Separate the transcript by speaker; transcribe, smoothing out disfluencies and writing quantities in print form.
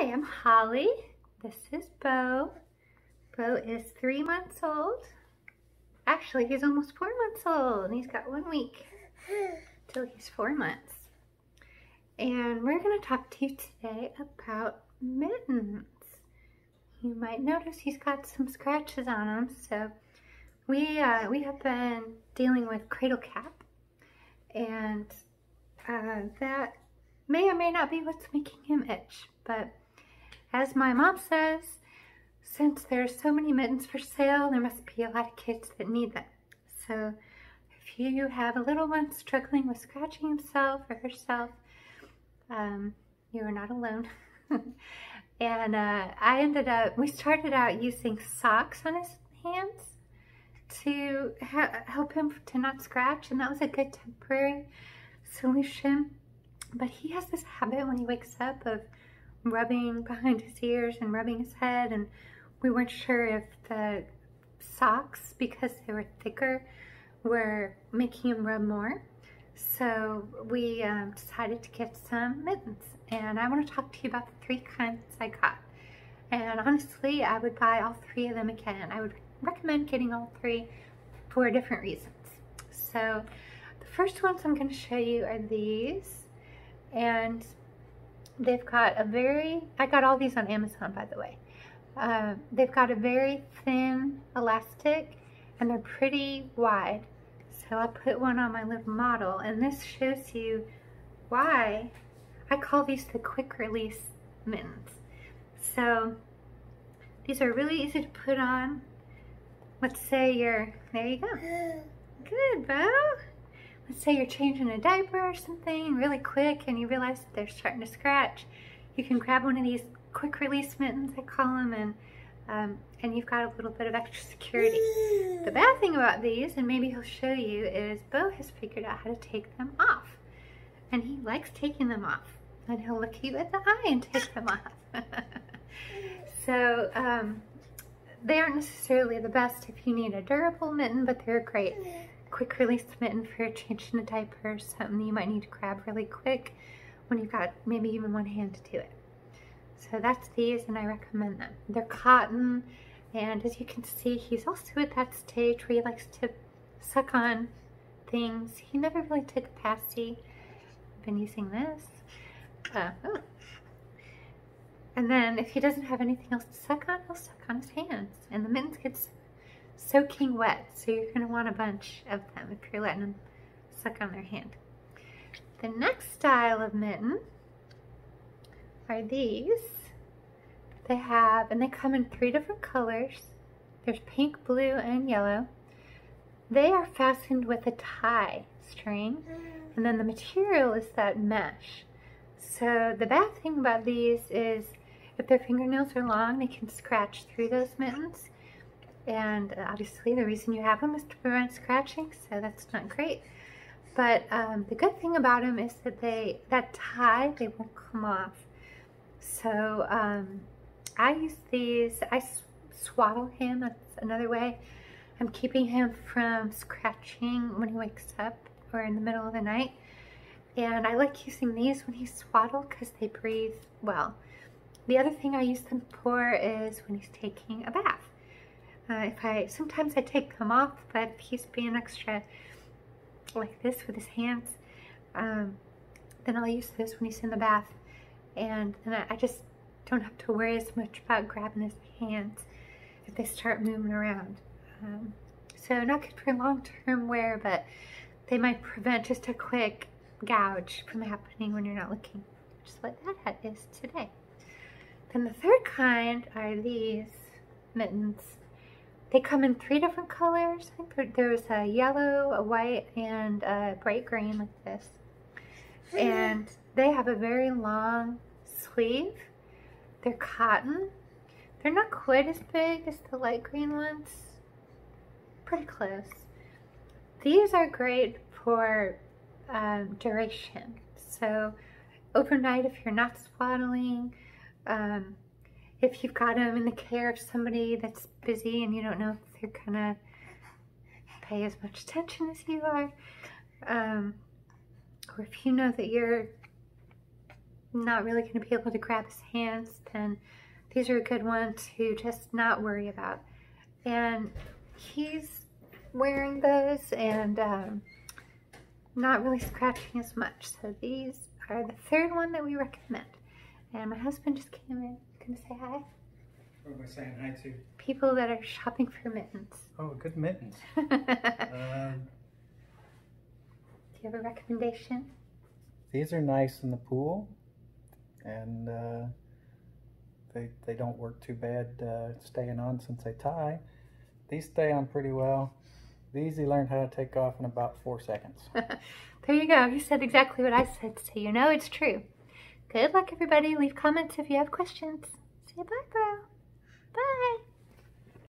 Speaker 1: Hi, I'm Holly. This is Bo. Bo is 3 months old. Actually, he's almost 4 months old. He's got 1 week till he's 4 months. And we're going to talk to you today about Mittens. You might notice he's got some scratches on him. So we have been dealing with cradle cap, and that may or may not be what's making him itch. But as my mom says, since there's so many mittens for sale, there must be a lot of kids that need them. So if you have a little one struggling with scratching himself or herself, you are not alone. And we started out using socks on his hands to help him to not scratch, and that was a good temporary solution. But he has this habit when he wakes up of rubbing behind his ears and rubbing his head, and we weren't sure if the socks, because they were thicker, were making him rub more. So we decided to get some mittens, and I want to talk to you about the 3 kinds I got. And honestly, I would buy all 3 of them again. I would recommend getting all 3 for different reasons. So the first ones I'm going to show you are these, and they've got I got all these on Amazon, by the way. They've got a very thin elastic, and they're pretty wide. So I'll put one on my little model, and this shows you why I call these the quick release mittens. So these are really easy to put on. Let's say there you go. Good, Bo. Let's say you're changing a diaper or something really quick and you realize that they're starting to scratch. You can grab one of these quick release mittens, I call them, and you've got a little bit of extra security. The bad thing about these, and maybe he'll show you, is Bo has figured out how to take them off. And he likes taking them off. And he'll look you in the eye and take them off. So they aren't necessarily the best if you need a durable mitten, but they're a great quick release mitten for changing a diaper or something you might need to grab really quick when you've got maybe even one hand to do it. So that's these, and I recommend them. They're cotton, and as you can see, he's also at that stage where he likes to suck on things. He never really took a passy. I've been using this. And then if he doesn't have anything else to suck on, he'll suck on his hands. And the mittens get soaking wet, so you're going to want a bunch of them if you're letting them suck on their hand. The next style of mitten are these. They come in 3 different colors. There's pink, blue, and yellow. They are fastened with a tie string, and then the material is that mesh. So the bad thing about these is if their fingernails are long, they can scratch through those mittens. And obviously the reason you have them is to prevent scratching, so that's not great. But the good thing about them is that that tie, they won't come off. So I use these, I swaddle him, that's another way I'm keeping him from scratching when he wakes up or in the middle of the night. And I like using these when he's swaddled because they breathe well. The other thing I use them for is when he's taking a bath. Sometimes I take them off, but if he's being extra like this with his hands, then I'll use this when he's in the bath. And then I just don't have to worry as much about grabbing his hands if they start moving around. So not good for long-term wear, but they might prevent just a quick gouge from happening when you're not looking, which is what that is today. Then the 3rd kind are these mittens. They come in 3 different colors. I think there's a yellow, a white, and a bright green like this. And they have a very long sleeve. They're cotton. They're not quite as big as the light green ones. Pretty close. These are great for duration. So overnight if you're not swaddling, if you've got them in the care of somebody that's busy and you don't know if they're gonna pay as much attention as you are, or if you know that you're not really going to be able to grab his hands, then these are a good one to just not worry about. And he's wearing those and not really scratching as much. So these are the third one that we recommend. And my husband just came in. Gonna say hi?
Speaker 2: What am I saying hi to?
Speaker 1: People that are shopping for mittens.
Speaker 2: Oh, good mittens.
Speaker 1: Do you have a recommendation?
Speaker 2: These are nice in the pool, and they don't work too bad staying on since they tie. These stay on pretty well. These he learned how to take off in about 4 seconds.
Speaker 1: There you go. He said exactly what I said, so you know it's true. Good luck, everybody. Leave comments if you have questions. Say bye, bro. Bye.